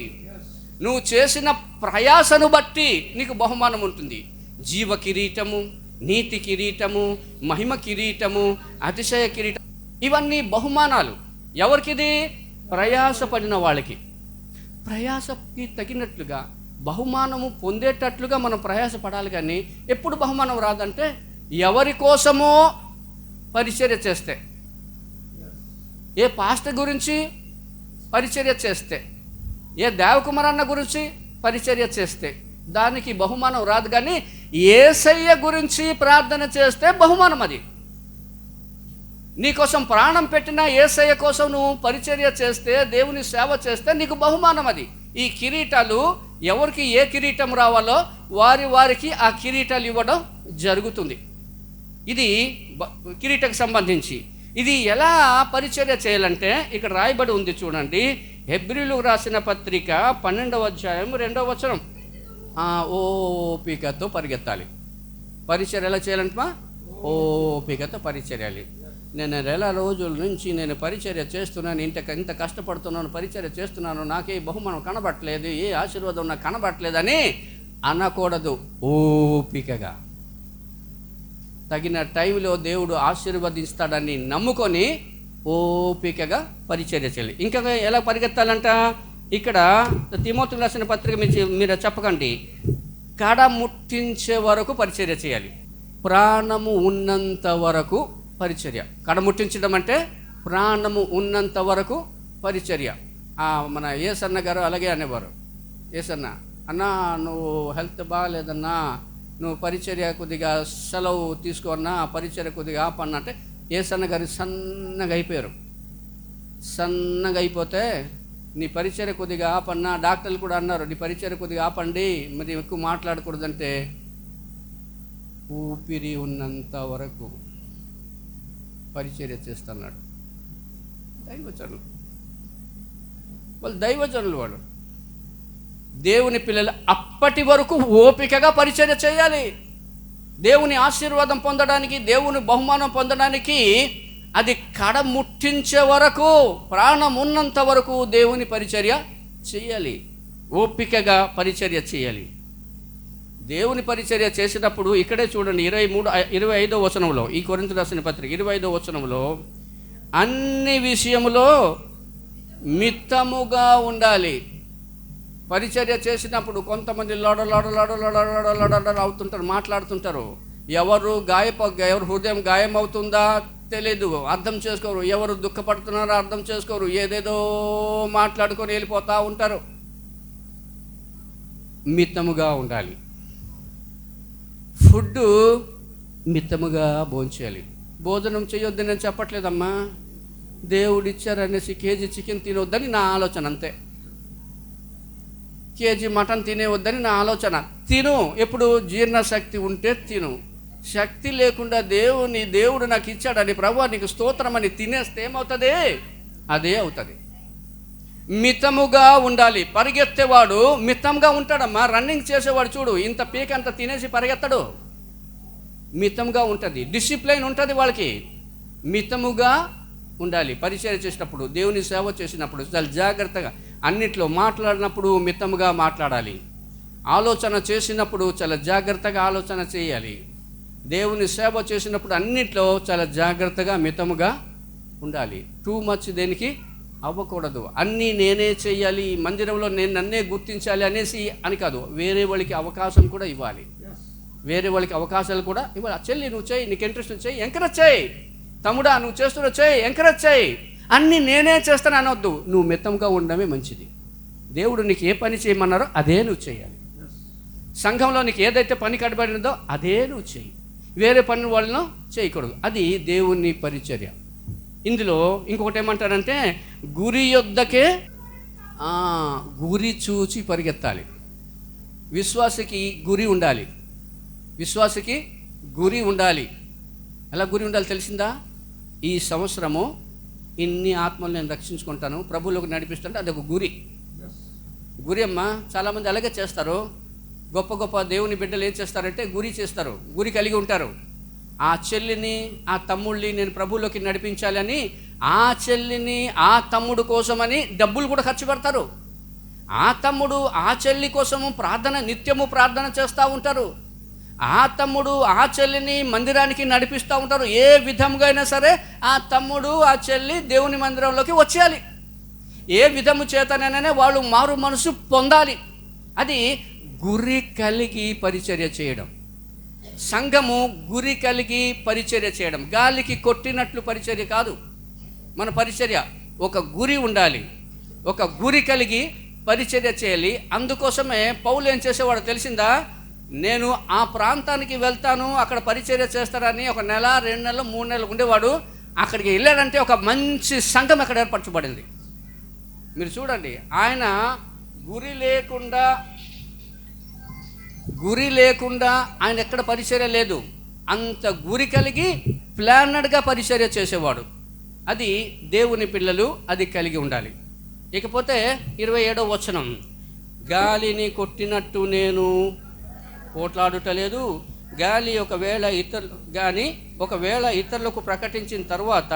నువ్వు చేసిన ప్రయాసను బట్టి నీకు బహుమానం ఉంటుంది. జీవ కిరీటము, నీతి కిరీటము, మహిమ కిరీటము, అతిశయ కిరీటం, ఇవన్నీ బహుమానాలు. ఎవరికిది? ప్రయాసపడిన వాళ్ళకి. ప్రయాసకి తగినట్లుగా బహుమానము పొందేటట్లుగా మనం ప్రయాసపడాలి. కానీ ఎప్పుడు బహుమానం రాదంటే ఎవరి కోసమో పరిచర్య చేస్తే, ఏ పాస్టర్ గురించి పరిచర్య చేస్తే, ఏ దేవకుమారన్న గురించి పరిచర్య చేస్తే దానికి బహుమానం రాదు. కానీ యేసయ్య గురించి ప్రార్థన చేస్తే బహుమానం. అది నీకోసం ప్రాణం పెట్టిన యేసయ్య కోసం నువ్వు పరిచర్య చేస్తే, దేవుని సేవ చేస్తే నీకు బహుమానం. అది ఈ కిరీటాలు ఎవరికి ఏ కిరీటం రావాలో వారికి ఆ కిరీటాలు ఇవ్వడం జరుగుతుంది. ఇది కిరీటకు సంబంధించి. ఇది ఎలా పరిచర్య చేయాలంటే ఇక్కడ రాయబడి ఉంది చూడండి. హెబ్రీయులకు రాసిన పత్రిక 12వ అధ్యాయం 2వ వచనం. ఓపికతో పరిగెత్తాలి. పరిచర్య ఎలా చేయాలంటమా? ఓపికతో పరిచర్యాలి. నేను నెల రోజుల నుంచి నేను పరిచర్య చేస్తున్నాను, ఇంత కష్టపడుతున్నాను, పరిచర్య చేస్తున్నాను, నాకే బహుమానం కనబట్టలేదు, ఏ ఆశీర్వాదం నాకు కనబట్టలేదని అనకూడదు. ఓపికగా తగిన టైంలో దేవుడు ఆశీర్వదిస్తాడని నమ్ముకొని ఓపికగా పరిచర్య చేయాలి. ఇంకా ఎలా పరిగెత్తాలంట? ఇక్కడ తిమోతికి రాసిన పత్రిక మీరు చెప్పకండి, కడ ముట్టించే వరకు పరిచర్య చేయాలి. ప్రాణము ఉన్నంత వరకు పరిచర్య. కడముట్టించడం అంటే ప్రాణము ఉన్నంత వరకు పరిచర్య. మన ఏసన్న గారు అలాగే అనేవారు. ఏసన్న, అన్నా నువ్వు హెల్త్ బాగాలేదన్నా, నువ్వు పరిచర్య కొద్దిగా సెలవు తీసుకోన్నా, పరిచర్య కొద్దిగా ఆపన్నా అంటే ఏసన్న గారు సన్నగా అయిపోయారు. సన్నగా అయిపోతే నీ పరిచర్య కొద్దిగా ఆపన్నా, డాక్టర్లు కూడా అన్నారు నీ పరిచర్య కొద్దిగా ఆపండి, మరి ఎక్కువ మాట్లాడకూడదంటే ఊపిరి ఉన్నంత వరకు పరిచర్య చేస్తున్నాడు. దైవజనులు వాళ్ళు, దైవజనులు వాళ్ళు, దేవుని పిల్లలు అప్పటి వరకు ఓపికగా పరిచర్య చేయాలి. దేవుని ఆశీర్వాదం పొందడానికి, దేవుని బహుమానం పొందడానికి అది కడ ముట్టించే వరకు, ప్రాణం ఉన్నంత వరకు దేవుని పరిచర్య చేయాలి. ఓపికగా పరిచర్య చేయాలి. దేవుని పరిచర్య చేసినప్పుడు ఇక్కడే చూడండి 25వ వచనంలో, ఈ కొరింథీయులకు రాసిన పత్రిక 25వ వచనంలో, అన్ని విషయములో మితముగా ఉండాలి. పరిచర్య చేసినప్పుడు కొంతమంది లోడ అవుతుంటారు, మాట్లాడుతుంటారు. ఎవరు హృదయం గాయం అవుతుందా తెలీదు, అర్థం చేసుకోరు. ఎవరు దుఃఖపడుతున్నారో అర్థం చేసుకోరు. ఏదేదో మాట్లాడుకొని వెళ్ళిపోతూ ఉంటారు. మితముగా ఉండాలి. ఫుడ్ మితముగా భోంచేయాలి. భోజనం చేయొద్దని నేను చెప్పట్లేదమ్మా, దేవుడు ఇచ్చారనేసి కేజీ చికెన్ తినవద్దని నా ఆలోచన, అంతే. కేజీ మటన్ తినేవద్దని నా ఆలోచన. తిను, ఎప్పుడు జీర్ణశక్తి ఉంటే తిను. శక్తి లేకుండా దేవుడు నాకు ఇచ్చాడని, ప్రభువా నీకు స్తోత్రం అని తినేస్తే ఏమవుతుంది? అదే అవుతుంది. మితముగా ఉండాలి. పరిగెత్తేవాడు మితంగా ఉంటాడమ్మా. రన్నింగ్ చేసేవాడు చూడు, ఇంత పీక అంత తినేసి పరిగెత్తడు. మితంగా ఉంటుంది, డిసిప్లైన్ ఉంటుంది వాళ్ళకి. మితముగా ఉండాలి. పరిచర్య చేసినప్పుడు, దేవుని సేవ చేసినప్పుడు చాలా జాగ్రత్తగా, అన్నిట్లో మాట్లాడినప్పుడు మితముగా మాట్లాడాలి. ఆలోచన చేసినప్పుడు చాలా జాగ్రత్తగా ఆలోచన చేయాలి. దేవుని సేవ చేసినప్పుడు అన్నిట్లో చాలా జాగ్రత్తగా మితముగా ఉండాలి. టూ మచ్ దేనికి అవ్వకూడదు. అన్నీ నేనే చేయాలి, మందిరంలో నేను నన్నే గుర్తించాలి అనేసి అని కాదు. వేరే వాళ్ళకి అవకాశం కూడా ఇవ్వాలి. వేరే వాళ్ళకి అవకాశాలు కూడా ఇవ్వాలి. చెల్లి నువ్వు చేయి, నీకు ఇంట్రెస్ట్ చేయి, ఎంకరేజ్ చేయి. తమ్ముడా నువ్వు చేస్తున్నావు చేయి, ఎంకరేజ్ చేయి. అన్నీ నేనే చేస్తాను అనొద్దు. నువ్వు మితంగా ఉండడమే మంచిది. దేవుడు నీకు ఏ పని చేయమన్నారో అదే నువ్వు చేయాలి. సంఘంలో నీకు ఏదైతే పని కట్టబడినదో అదే నువ్వు చేయి. వేరే పని వాళ్ళను చేయకూడదు. అది దేవుని పరిచర్య. ఇందులో ఇంకొకటి ఏమంటారంటే గురి యొద్దకే గురి చూచి పరిగెత్తాలి. విశ్వాసకి గురి ఉండాలి. విశ్వాసకి గురి ఉండాలి. ఎలా గురి ఉండాలి తెలిసిందా? ఈ సంవత్సరము ఇన్ని ఆత్మలు నేను రక్షించుకుంటాను, ప్రభువులోకి నడిపిస్తుంటే అదొక గురి. గురి అమ్మ. చాలామంది అలాగే చేస్తారు. గొప్ప గొప్ప దేవుని బిడ్డలు ఏం చేస్తారంటే గురి చేస్తారు, గురి కలిగి ఉంటారు. ఆ చెల్లిని ఆ తమ్ముళ్ళని నేను ప్రభువులోకి నడిపించాలని ఆ చెల్లిని ఆ తమ్ముడు కోసమని డబ్బులు కూడా ఖర్చు పెడతారు. ఆ తమ్ముడు ఆ చెల్లి కోసము నిత్యము ప్రార్థన చేస్తూ ఉంటారు. ఆ తమ్ముడు ఆ చెల్లిని మందిరానికి నడిపిస్తూ ఉంటారు. ఏ విధంగా అయినా సరే ఆ తమ్ముడు ఆ చెల్లి దేవుని మందిరంలోకి వచ్చేయాలి. ఏ విధము చేతనైనా వాళ్ళు మారు మనసు పొందాలి. అది గురి కలిగి పరిచర్య చేయడం. సంఘము గురి కలిగి పరిచర్య చేయడం. గాలికి కొట్టినట్లు పరిచర్య కాదు మన పరిచర్య. ఒక గురి ఉండాలి, ఒక గురి కలిగి పరిచర్య చేయాలి. అందుకోసమే పౌలు ఏం చేసేవాడు తెలిసిందా? నేను ఆ ప్రాంతానికి వెళ్తాను, అక్కడ పరిచర్య చేస్తారని ఒక నెల, 2 నెలలు, 3 నెలలు ఉండేవాడు. అక్కడికి వెళ్ళాడంటే ఒక మంచి సంఘం అక్కడ ఏర్పరచబడింది. మీరు చూడండి, ఆయన గురి లేకుండా ఆయన ఎక్కడ పరిచర్య లేదు. అంత గురి కలిగి ప్లానెడ్గా పరిచర్య చేసేవాడు. అది దేవుని పిల్లలు అది కలిగి ఉండాలి. ఇకపోతే 27వ వచనం, గాలిని కొట్టినట్టు నేను పోట్లాడుటలేదు, గాలి ఒకవేళ ఇతరులకు ప్రకటించిన తర్వాత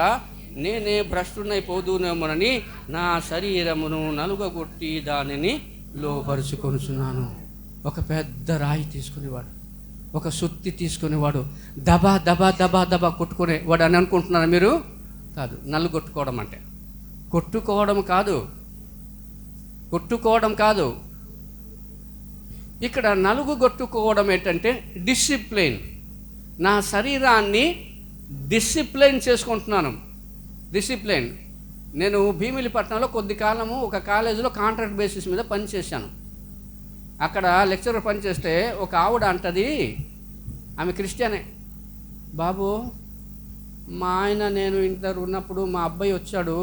నేనే భ్రష్టునైపోదునేమోనని నా శరీరమును నలుగగొట్టి దానిని లోపరుచుకొనుచున్నాను. ఒక పెద్ద రాయి తీసుకునేవాడు, ఒక సుత్తి తీసుకునేవాడు, దబా దబా దబా దబా కొట్టుకునేవాడు అని అనుకుంటున్నారా మీరు? కాదు. నలుగొట్టుకోవడం అంటే కొట్టుకోవడం కాదు. ఇక్కడ నలుగుగొట్టుకోవడం ఏంటంటే డిసిప్లిన్. నా శరీరాన్ని డిసిప్లిన్ చేసుకుంటున్నాను. డిసిప్లిన్. నేను భీమిలిపట్నంలో కొద్ది కాలము ఒక కాలేజీలో కాంట్రాక్ట్ బేసిస్ మీద పనిచేశాను. అక్కడ లెక్చరర్ పనిచేస్తే ఒక ఆవిడ అంటది, ఆమె క్రిస్టియనే, బాబు మా ఆయన నేను ఇంటర్ ఉన్నప్పుడు మా అబ్బాయి వచ్చాడు,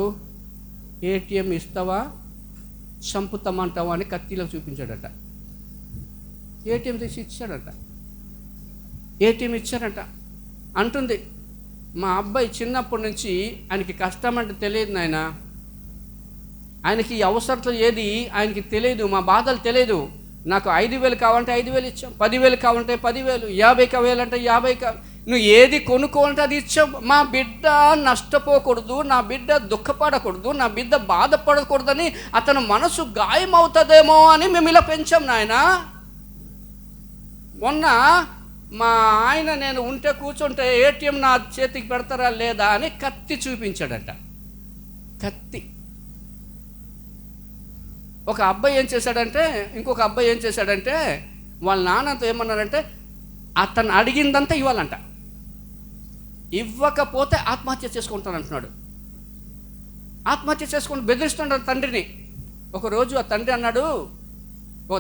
ఏటీఎం ఇస్తావా చంపుతామంటావా అని కత్తిలో చూపించాడట. ఏటీఎం తీసి ఇచ్చాడంట అంటుంది. మా అబ్బాయి చిన్నప్పటి నుంచి ఆయనకి కష్టం అంటే తెలియదు నాయన, ఆయనకి అవసరం ఏది ఆయనకి తెలియదు, మా బాధలు తెలియదు. నాకు 5,000 కావాలంటే 5,000 ఇచ్చాం, 10,000 కావాలంటే 10,000, 50,000 అంటే 50,000. నువ్వు ఏది కొనుక్కోవాలంటే అది ఇచ్చావు. మా బిడ్డ నష్టపోకూడదు, నా బిడ్డ దుఃఖపడకూడదు, నా బిడ్డ బాధపడకూడదని అతను మనసు గాయమవుతుందేమో అని మేము ఇలా పెంచాం నాయన. మొన్న మా ఆయన నేను ఉంటే కూర్చుంటే ఏటీఎం నా చేతికి పెడతారా లేదా అని కత్తి చూపించాడట. కత్తి. ఇంకొక అబ్బాయి ఏం చేశాడంటే వాళ్ళ నాన్నతో ఏమన్నారంటే అతను అడిగిందంతా ఇవ్వాలంట, ఇవ్వకపోతే ఆత్మహత్య చేసుకుంటానంటున్నాడు. ఆత్మహత్య చేసుకుంటూ బెదిరిస్తున్నాడు తండ్రిని. ఒకరోజు ఆ తండ్రి అన్నాడు,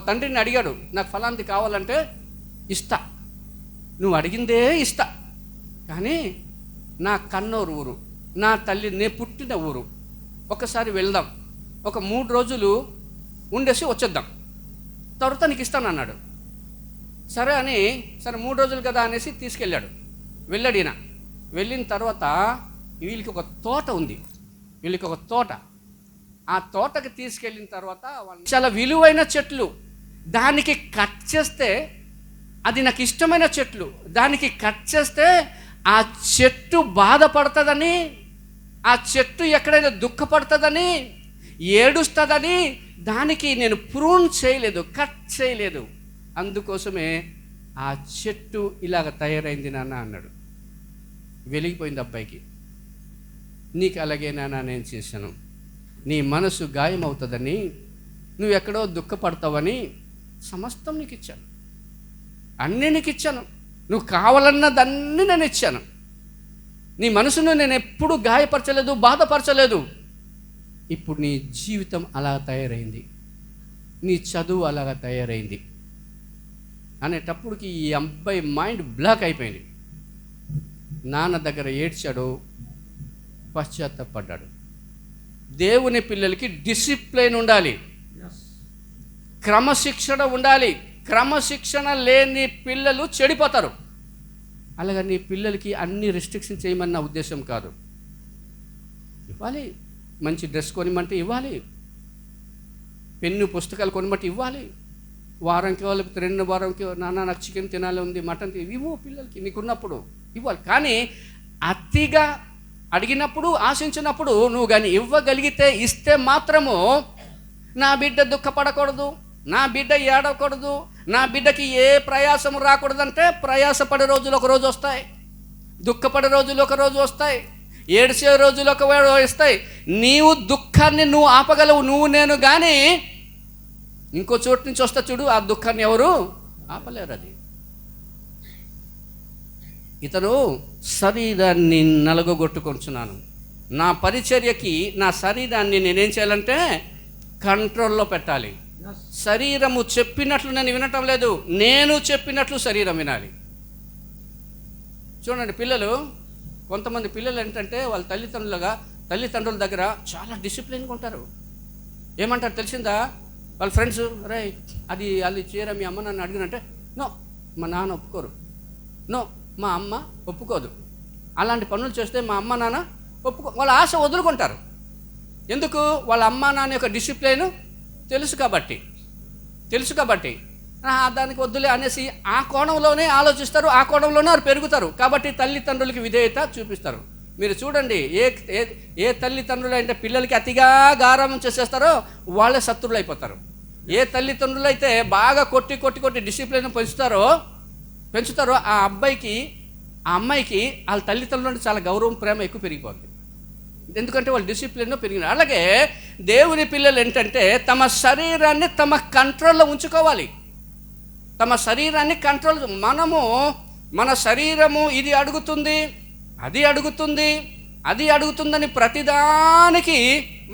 తండ్రిని అడిగాడు, నాకు ఫలాంది కావాలంటే ఇస్తా, నువ్వు అడిగిందే ఇస్తా, కానీ నా కన్నూరు ఊరు, నా తల్లి నే పుట్టిన ఊరు, ఒకసారి వెళ్దాం, ఒక 3 రోజులు ఉండేసి వచ్చేద్దాం, తర్వాత నీకు ఇస్తాను అన్నాడు. సరే 3 రోజులు కదా అనేసి తీసుకెళ్ళాడు. వెళ్ళాడు ఈయన. వెళ్ళిన తర్వాత వీళ్ళకి ఒక తోట ఉంది, ఆ తోటకి తీసుకెళ్ళిన తర్వాత చాలా విలువైన చెట్లు, దానికి కట్ చేస్తే, అది నాకు ఇష్టమైన చెట్లు, దానికి కట్ చేస్తే ఆ చెట్టు బాధపడుతుందని, ఆ చెట్టు ఎక్కడైనా దుఃఖపడుతుందని, ఏడుస్తుందని దానికి నేను ప్రూన్ చేయలేదు, కట్ చేయలేదు. అందుకోసమే ఆ చెట్టు ఇలాగ తయారైంది నాన్న అన్నాడు. వెలిగిపోయింది అబ్బాయికి. నీకు అలాగే నాన్న నేను చేశాను, నీ మనసు గాయమవుతుందని, నువ్వు ఎక్కడో దుఃఖపడతావని సమస్తం నీకు ఇచ్చాను, అన్నీ నీకు ఇచ్చాను, నువ్వు కావాలన్నదన్నీ నేను ఇచ్చాను. నీ మనసును నేను ఎప్పుడు గాయపరచలేదు, బాధపరచలేదు. ఇప్పుడు నీ జీవితం అలా తయారైంది, నీ చదువు అలాగా తయారైంది అనేటప్పటికి ఈ అబ్బాయి మైండ్ బ్లాక్ అయిపోయింది. నాన్న దగ్గర ఏడ్చాడు, పశ్చాత్తపడ్డాడు. దేవుని పిల్లలకి డిసిప్లిన్ ఉండాలి, క్రమశిక్షణ ఉండాలి. క్రమశిక్షణ లేని పిల్లలు చెడిపోతారు. అలాగే నీ పిల్లలకి అన్ని రెస్ట్రిక్షన్ చేయమన్న ఉద్దేశం కాదు. ఇవ్వాలి, మంచి డ్రెస్ కొనిమంటే ఇవ్వాలి, పెన్ను పుస్తకాలు కొనిమంటే ఇవ్వాలి, వారంకి వాళ్ళకి 2 వారంకి నాన్న నాకు చికెన్ తినాలి ఉంది, మటన్ ఇవ్వు పిల్లలకి, నీకున్నప్పుడు ఇవ్వాలి. కానీ అతిగా అడిగినప్పుడు, ఆశించినప్పుడు నువ్వు కానీ ఇవ్వగలిగితే, ఇస్తే మాత్రము నా బిడ్డ దుఃఖపడకూడదు, నా బిడ్డ ఏడకూడదు, నా బిడ్డకి ఏ ప్రయాసం రాకూడదంటే, ప్రయాసపడే రోజులు ఒక రోజు వస్తాయి, దుఃఖపడే రోజులు ఒక రోజు వస్తాయి, ఏడ్చే రోజులు ఒక వస్తాయి. నీవు దుఃఖాన్ని నువ్వు ఆపగలవు, నువ్వు నేను. కానీ ఇంకో చోటు నుంచి వస్తా చూడు, ఆ దుఃఖాన్ని ఎవరు ఆపలేరు. అది ఇతను శరీరాన్ని నలగొట్టుకొంచున్నాను, నా పరిచర్యకి నా శరీరాన్ని నేనేం చేయాలంటే కంట్రోల్లో పెట్టాలి. శరీరము చెప్పినట్లు నేను వినటం లేదు, నేను చెప్పినట్లు శరీరం వినాలి. చూడండి, పిల్లలు, కొంతమంది పిల్లలు ఏంటంటే వాళ్ళ తల్లిదండ్రుల దగ్గర చాలా డిసిప్లిన్గా ఉంటారు. ఏమంటారు తెలిసిందా? వాళ్ళ ఫ్రెండ్స్, రే అది చీర మీ అమ్మ నన్ను అడిగినంటే, నో మా నాన్న ఒప్పుకోరు, నో మా అమ్మ ఒప్పుకోదు, అలాంటి పనులు చేస్తే మా అమ్మ నాన్న వాళ్ళ ఆశ వదులుకుంటారు. ఎందుకు? వాళ్ళ అమ్మ నాన్న యొక్క డిసిప్లిన్ తెలుసు కాబట్టి దానికి వద్దులే అనేసి ఆ కోణంలోనే ఆలోచిస్తారు, ఆ కోణంలోనే వారు పెరుగుతారు. కాబట్టి తల్లిదండ్రులకి విధేయత చూపిస్తారు. మీరు చూడండి, ఏ తల్లిదండ్రులు అంటే పిల్లలకి అతిగా గారాబం చేసేస్తారో వాళ్ళే శత్రువులు అయిపోతారు. ఏ తల్లిదండ్రులు అయితే బాగా కొట్టి డిసిప్లిన్ పెంచుతారో ఆ అమ్మాయికి వాళ్ళ తల్లిదండ్రులు చాలా గౌరవం, ప్రేమ ఎక్కువ పెరిగిపోతుంది. ఎందుకంటే వాళ్ళు డిసిప్లిన్లో పెరిగినారు. అలాగే దేవుని పిల్లలు ఏంటంటే తమ శరీరాన్ని తమ కంట్రోల్లో ఉంచుకోవాలి. తమ శరీరాన్ని కంట్రోల్, మన శరీరము ఇది అడుగుతుంది, అది అడుగుతుందని ప్రతిదానికి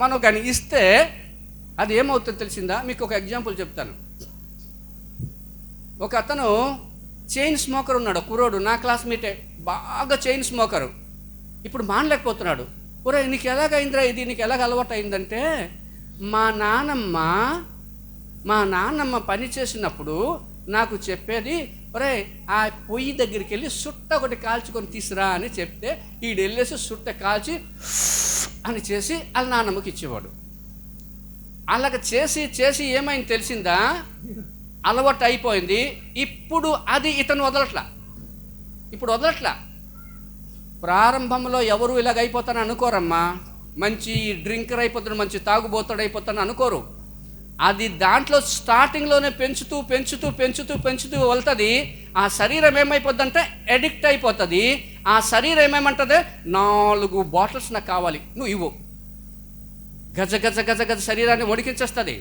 మనం కానీ ఇస్తే అది ఏమవుతుందో తెలిసిందా? మీకు ఒక ఎగ్జాంపుల్ చెప్తాను. ఒక అతను చైన్ స్మోకర్ ఉన్నాడు, కుర్రోడు, నా క్లాస్మేటే, బాగా చైన్ స్మోకరు. ఇప్పుడు మానలేకపోతున్నాడు. ఒరే నీకు ఎలాగైందిరా ఇది, నీకు ఎలాగ అలవాటు అయిందంటే, మా నాన్నమ్మ పని చేసినప్పుడు నాకు చెప్పేది, ఒరే ఆ పొయ్యి దగ్గరికి వెళ్ళి సుట్ట ఒకటి కాల్చుకొని తీసురా అని చెప్తే ఈడు వెళ్ళేసి సుట్ట కాల్చి అని చేసి వాళ్ళ నాన్నమ్మకి ఇచ్చేవాడు. అలాగ చేసి ఏమైంది తెలిసిందా? అలవాటు అయిపోయింది. ఇప్పుడు అది ఇతను వదలట్లా. ప్రారంభంలో ఎవరు ఇలాగ అయిపోతాను అనుకోరమ్మా. మంచి డ్రింకర్ అయిపోతాడు, మంచి తాగుబోతాడు అయిపోతాను అనుకోరు. అది దాంట్లో స్టార్టింగ్లోనే పెంచుతూ వెళ్తుంది. ఆ శరీరం ఏమైపోద్ది అంటే అడిక్ట్ అయిపోతుంది. ఆ శరీరం ఏమేమంటుంది, 4 బాటిల్స్ నాకు కావాలి, నువ్వు ఇవ్వు. గజ శరీరాన్ని వడికించేస్తుంది.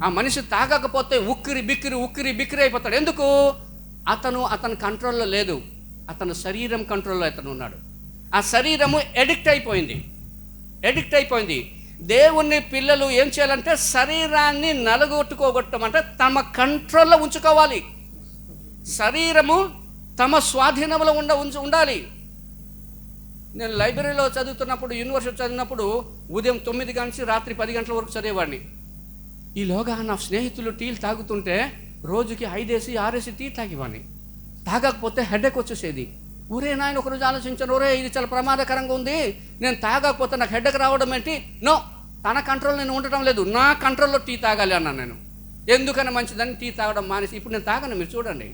ఆ మనిషి తాగకపోతే ఉక్కిరి బిక్కిరి అయిపోతాడు. ఎందుకు? అతను కంట్రోల్లో లేదు, అతను శరీరం కంట్రోల్లో అతను ఉన్నాడు. ఆ శరీరము అడిక్ట్ అయిపోయింది. దేవుని పిల్లలు ఏం చేయాలంటే శరీరాన్ని నలగొట్టుకోగొట్టమంటే తమ కంట్రోల్లో ఉంచుకోవాలి. శరీరము తమ స్వాధీనంలో ఉండాలి. నేను లైబ్రరీలో చదువుతున్నప్పుడు, యూనివర్సిటీ చదివినప్పుడు ఉదయం 9 గంటల నుంచి రాత్రి 10 గంటల వరకు చదివేవాడిని. ఈలోగా నా స్నేహితులు టీలు తాగుతుంటే రోజుకి 5-6 టీ తాగేవాడిని. తాగకపోతే హెడేక్ వచ్చేసేది. ఊరే నాయన ఒకరోజు ఆలోచించాను, ఒరే ఇది చాలా ప్రమాదకరంగా ఉంది, నేను తాగకపోతే నాకు హెడేక్ రావడం ఏంటి? నో, తన కంట్రోల్ నేను ఉండటం లేదు, నా కంట్రోల్లో టీ తాగాలి అన్నాను నేను. ఎందుకని మంచిదని టీ తాగడం మానేసి ఇప్పుడు నేను తాగను. మీరు చూడండి,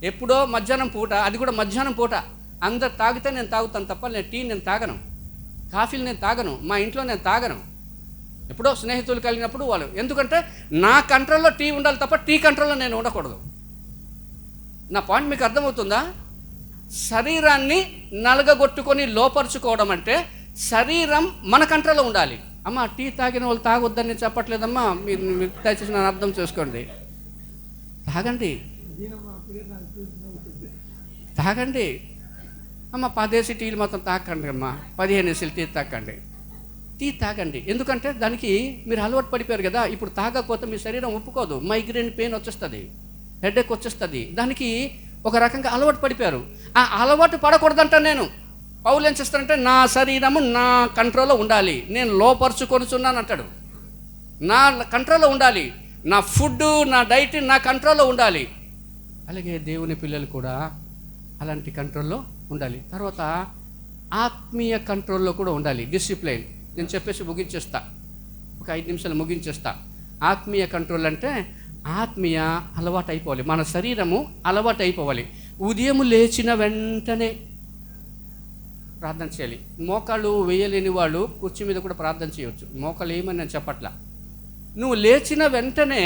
ఎప్పుడో మధ్యాహ్నం పూట, అది కూడా మధ్యాహ్నం పూట అందరు తాగితే నేను తాగుతాను తప్ప నేను తాగను. కాఫీలు నేను తాగను, మా ఇంట్లో నేను తాగను. ఎప్పుడో స్నేహితులు కలిగినప్పుడు వాళ్ళు, ఎందుకంటే నా కంట్రోల్లో టీ ఉండాలి తప్ప టీ కంట్రోల్లో నేను ఉండకూడదు. నా పాయింట్ మీకు అర్థమవుతుందా? శరీరాన్ని నలగగొట్టుకొని లోపరుచుకోవడం అంటే శరీరం మన కంట్రోల్లో ఉండాలి. అమ్మ టీ తాగిన వాళ్ళు తాగొద్దని నేను చెప్పట్లేదమ్మా, మీరు దయచేసి నన్ను అర్థం చేసుకోండి. తాగండి అమ్మ, 10 టీలు మొత్తం తాకండి అమ్మా, 15 టీ తాగండి. ఎందుకంటే దానికి మీరు అలవాటు పడిపోయారు కదా. ఇప్పుడు తాగకపోతే మీ శరీరం ఒప్పుకోదు, మైగ్రేన్ పెయిన్ వచ్చేస్తుంది, హెడేక్ వచ్చేస్తుంది. దానికి ఒక రకంగా అలవాటు పడిపోయారు. ఆ అలవాటు పడకూడదంట నేను. పౌలు ఏం చేస్తానంటే నా శరీరము నా కంట్రోల్లో ఉండాలి, నేను లోపరుచుకొనుచున్నాను అంటాడు. నా కంట్రోల్లో ఉండాలి, నా ఫుడ్, నా డైట్ నా కంట్రోల్లో ఉండాలి. అలాగే దేవుని పిల్లలు కూడా అలాంటి కంట్రోల్లో ఉండాలి. తర్వాత ఆత్మీయ కంట్రోల్లో కూడా ఉండాలి, డిసిప్లైన్. నేను చెప్పేసి ముగించేస్తా, ఒక 5 నిమిషాలు ముగించేస్తా. ఆత్మీయ కంట్రోల్ అంటే ఆత్మీయ అలవాటు అయిపోవాలి, మన శరీరము అలవాటు అయిపోవాలి. ఉదయం లేచిన వెంటనే ప్రార్థన చేయాలి. మోకాళ్ళు వేయలేని వాళ్ళు కుర్చీ మీద కూడా ప్రార్థన చేయవచ్చు. మోకాళ్ళు ఏమని నేను చెప్పట్లా. నువ్వు లేచిన వెంటనే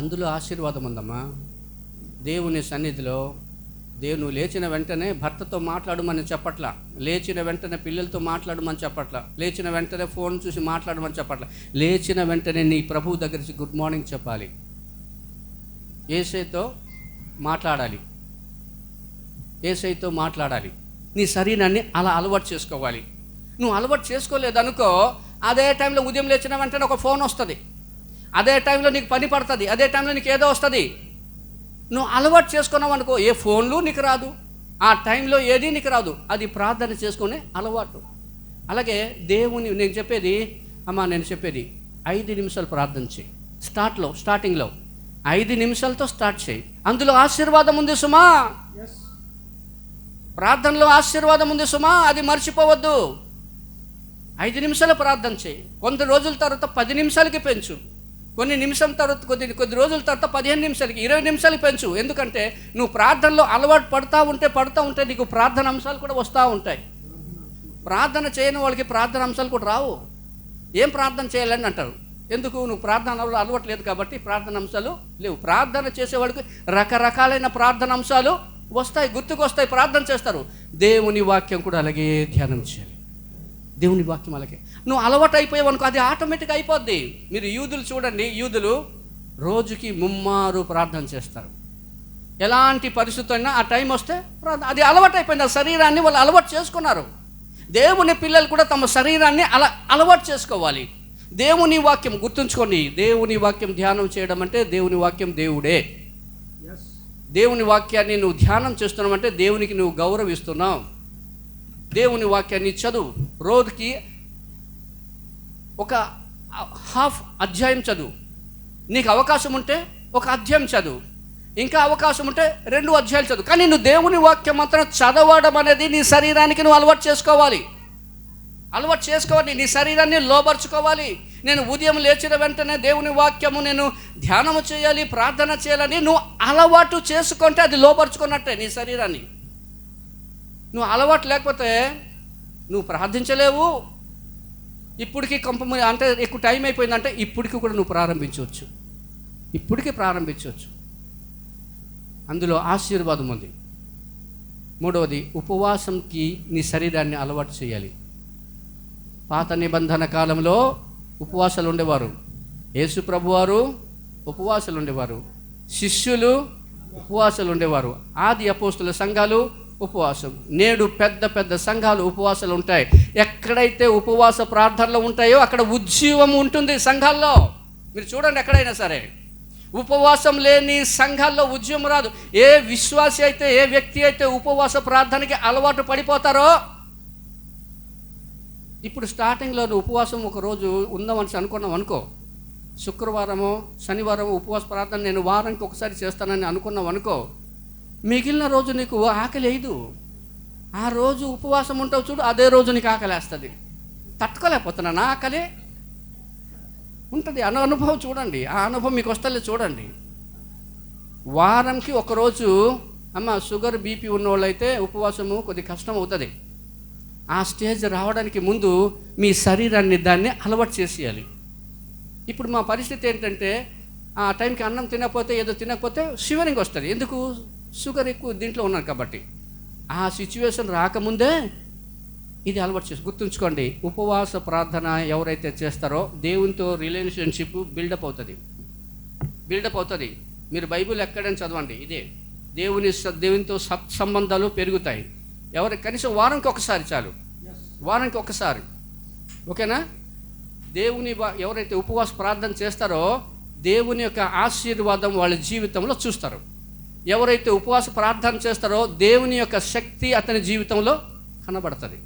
అందులో ఆశీర్వాదం ఉందమ్మా. దేవుని సన్నిధిలో నువ్వు లేచిన వెంటనే భర్తతో మాట్లాడమని చెప్పట్లా, లేచిన వెంటనే పిల్లలతో మాట్లాడమని చెప్పట్లా, లేచిన వెంటనే ఫోన్ చూసి మాట్లాడమని చెప్పట్లా. లేచిన వెంటనే నీ ప్రభువు దగ్గర గుడ్ మార్నింగ్ చెప్పాలి, యేసయ్యతో మాట్లాడాలి, యేసయ్యతో మాట్లాడాలి. నీ శరీరాన్ని అలా అలవాటు చేసుకోవాలి. నువ్వు అలవాటు చేసుకోలేదనుకో, అదే టైంలో ఉదయం లేచిన వెంటనే ఒక ఫోన్ వస్తుంది, అదే టైంలో నీకు పని పడుతుంది, అదే టైంలో నీకు ఏదో వస్తుంది. నువ్వు అలవాటు చేసుకున్నావు అనుకో, ఏ ఫోన్లు నీకు రాదు, ఆ టైంలో ఏది నీకు రాదు. అది ప్రార్థన చేసుకునే అలవాటు. అలాగే దేవుని నేను చెప్పేది 5 నిమిషాలు ప్రార్థన చేయి. స్టార్టింగ్లో 5 నిమిషాలతో స్టార్ట్ చేయి. అందులో ఆశీర్వాదం ఉంది సుమా, ప్రార్థనలో ఆశీర్వాదం ఉంది సుమా, అది మర్చిపోవద్దు. 5 నిమిషాలు ప్రార్థన చేయి. కొంత రోజుల తర్వాత 10 నిమిషాలకి పెంచు, కొన్ని నిమిషం తర్వాత కొద్ది రోజుల తర్వాత 15 నిమిషాలకి, 20 నిమిషాలకి పెంచు. ఎందుకంటే నువ్వు ప్రార్థనలో అలవాటు పడుతూ ఉంటే నీకు ప్రార్థన అంశాలు కూడా వస్తూ ఉంటాయి. ప్రార్థన చేయని వాళ్ళకి ప్రార్థన అంశాలు కూడా రావు. ఏం ప్రార్థన చేయాలని అంటారు. ఎందుకు? నువ్వు ప్రార్థనలో అలవాటు లేదు కాబట్టి ప్రార్థన అంశాలు లేవు. ప్రార్థన చేసేవాడికి రకరకాలైన ప్రార్థన అంశాలు వస్తాయి, గుర్తుకొస్తాయి, ప్రార్థన చేస్తారు. దేవుని వాక్యం కూడా అలాగే ధ్యానం చేయాలి. దేవుని వాక్యం అలాగే నువ్వు అలవాటు అయిపోయావు అనుకో, అది ఆటోమేటిక్గా అయిపోద్ది. మీరు యూదులు చూడండి, యూదులు రోజుకి 3 ప్రార్థన చేస్తారు. ఎలాంటి పరిస్థితి అయినా ఆ టైం వస్తే అది అలవాటు అయిపోయింది. ఆ శరీరాన్ని వాళ్ళు అలవాటు చేసుకున్నారు. దేవుని పిల్లలు కూడా తమ శరీరాన్ని అలవాటు చేసుకోవాలి. దేవుని వాక్యం గుర్తుంచుకోండి, దేవుని వాక్యం ధ్యానం చేయడం అంటే దేవుని వాక్యం దేవుడే. దేవుని వాక్యాన్ని నువ్వు ధ్యానం చేస్తున్నావు అంటే దేవునికి నువ్వు గౌరవిస్తున్నావు. దేవుని వాక్యాన్ని చదువు. రోజుకి ఒక హాఫ్ అధ్యాయం చదువు. నీకు అవకాశం ఉంటే ఒక అధ్యాయం చదువు, ఇంకా అవకాశం ఉంటే 2 అధ్యాయాలు చదువు. కానీ నువ్వు దేవుని వాక్యం మాత్రం చదవడం అనేది నీ శరీరానికి నువ్వు అలవాటు చేసుకోవాలి. నీ శరీరాన్ని లోబర్చుకోవాలి. నేను ఉదయం లేచిన వెంటనే దేవుని వాక్యము నేను ధ్యానము చేయాలి, ప్రార్థన చేయాలని నువ్వు అలవాటు చేసుకుంటే అది లోబర్చుకున్నట్టే నీ శరీరాన్ని. నువ్వు అలవాటు లేకపోతే నువ్వు ప్రార్థించలేవు. ఇప్పటికీ అంటే ఎక్కువ టైం అయిపోయిందంటే ఇప్పటికీ కూడా నువ్వు ప్రారంభించవచ్చు. అందులో ఆశీర్వాదం ఉంది. 3వది, ఉపవాసంకి నీ శరీరాన్ని అలవాటు చేయాలి. పాత నిబంధన కాలంలో ఉపవాసాలు ఉండేవారు. యేసు ప్రభువారు ఉపవాసాలు ఉండేవారు, శిష్యులు ఉపవాసాలు ఉండేవారు, ఆది అపోస్తుల సంఘాలు ఉపవాసం. నేడు పెద్ద పెద్ద సంఘాలు ఉపవాసాలు ఉంటాయి. ఎక్కడైతే ఉపవాస ప్రార్థనలు ఉంటాయో అక్కడ ఉజ్జీవం ఉంటుంది సంఘాల్లో. మీరు చూడండి, ఎక్కడైనా సరే ఉపవాసం లేని సంఘాల్లో ఉద్యమం రాదు. ఏ విశ్వాసి అయితే, ఏ వ్యక్తి అయితే ఉపవాస ప్రార్థనకి అలవాటు పడిపోతారో, ఇప్పుడు స్టార్టింగ్లో ఉపవాసం ఒక రోజు ఉందామని అనుకున్నాం అనుకో, శుక్రవారమో శనివారమో ఉపవాస ప్రార్థన నేను వారానికి ఒకసారి చేస్తానని అనుకున్నాం అనుకో, మిగిలిన రోజు నీకు ఆకలి వేయదు. ఆ రోజు ఉపవాసం ఉంటావు చూడు, అదే రోజు నీకు ఆకలి వేస్తుంది. తట్టుకోలేకపోతున్నా ఆకలి ఉంటుంది. అనుభవం చూడండి, ఆ అనుభవం మీకు వస్తలే చూడండి. వారంకి ఒకరోజు షుగర్ బీపీ ఉన్నవాళ్ళైతే ఉపవాసము కొద్ది కష్టం అవుతుంది. ఆ స్టేజ్ రావడానికి ముందు మీ శరీరాన్ని దాన్ని అలవాటు చేసేయాలి. ఇప్పుడు మా పరిస్థితి ఏంటంటే, ఆ టైంకి అన్నం తినకపోతే షివరింగ్ వస్తుంది. ఎందుకు? షుగర్ ఎక్కువ దీంట్లో ఉన్నాను కాబట్టి. ఆ సిచ్యువేషన్ రాకముందే ఇది అలవాటు చేసి గుర్తుంచుకోండి. ఉపవాస ప్రార్థన ఎవరైతే చేస్తారో దేవునితో రిలేషన్షిప్ బిల్డప్ అవుతుంది. మీరు బైబిల్ ఎక్కడైనా చదవండి, ఇదే దేవునితో సత్సంబంధాలు పెరుగుతాయి. కనీసం వారానికి ఒకసారి చాలు, వారానికి ఒకసారి, ఓకేనా? ఎవరైతే ఉపవాస ప్రార్థన చేస్తారో దేవుని యొక్క ఆశీర్వాదం వాళ్ళ జీవితంలో చూస్తారు. ఎవరైతే ఉపవాస ప్రార్థన చేస్తారో దేవుని యొక్క శక్తి అతని జీవితంలో కనబడుతుంది.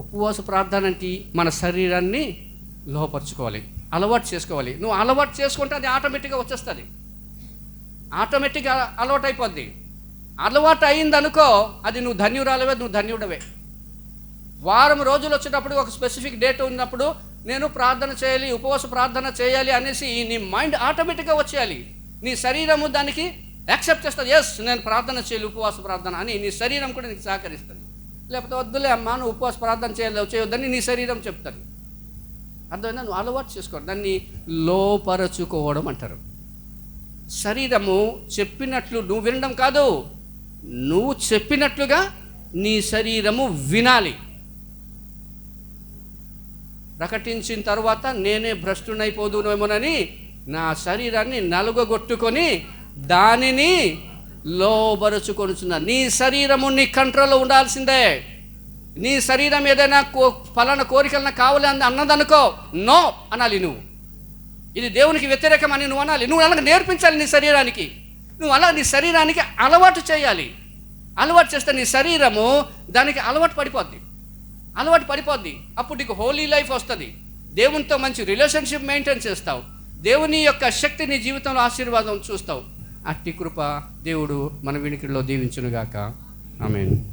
ఉపవాస ప్రార్థన అంటే మన శరీరాన్ని లోపరుచుకోవాలి, అలవాటు చేసుకోవాలి. నువ్వు అలవాటు చేసుకుంటే అది ఆటోమేటిక్గా వచ్చేస్తుంది, ఆటోమేటిక్గా అలవాటు అయిపోద్ది. అలవాటు అయిందనుకో, అది నువ్వు ధన్యుడవే. వారం రోజులు వచ్చేటప్పుడు ఒక స్పెసిఫిక్ డేట్ ఉన్నప్పుడు నేను ప్రార్థన చేయాలి, ఉపవాస ప్రార్థన చేయాలి అనేసి నీ మైండ్ ఆటోమేటిక్గా వచ్చేయాలి. నీ శరీరము దానికి యాక్సెప్ట్ చేస్తుంది. ఎస్, నేను ప్రార్థన చేయాలి, ఉపవాస ప్రార్థన అని నీ శరీరం కూడా నీకు సహకరిస్తుంది. లేకపోతే వద్దులే అమ్మా, నువ్వు ఉపవాస ప్రార్థన చేయొద్దని నీ శరీరం చెప్తాను. అర్థమైనా? నువ్వు అలవాటు చేసుకోవడం, దాన్ని లోపరచుకోవడం అంటారు. శరీరము చెప్పినట్లు నువ్వు వినడం కాదు, నువ్వు చెప్పినట్లుగా నీ శరీరము వినాలి. ప్రకటించిన తర్వాత నేనే భ్రష్టునైపోదునేమోనని నా శరీరాన్ని నలుగగొట్టుకొని దానిని లోబరుచుకొనుచున్నా. నీ శరీరము నీ కంట్రోల్లో ఉండాల్సిందే. నీ శరీరం ఏదైనా ఫలానా కోరికలను కావాలి అన్నదనుకో, నో అనాలి. నువ్వు ఇది దేవునికి వ్యతిరేకమని నువ్వు అనాలి. నువ్వు అలాగే నేర్పించాలి నీ శరీరానికి. నువ్వు అలా నీ శరీరానికి అలవాటు చేయాలి. అలవాటు చేస్తే నీ శరీరము దానికి అలవాటు పడిపోద్ది. అప్పుడు నీకు హోలీ లైఫ్ వస్తుంది. దేవునితో మంచి రిలేషన్షిప్ మెయింటైన్ చేస్తావు. దేవుని యొక్క శక్తి నీ జీవితంలో ఆశీర్వాదం చూస్తావు. అట్టి కృప దేవుడు మన వినికిడిలో దీవించునుగాక. ఆమేన్.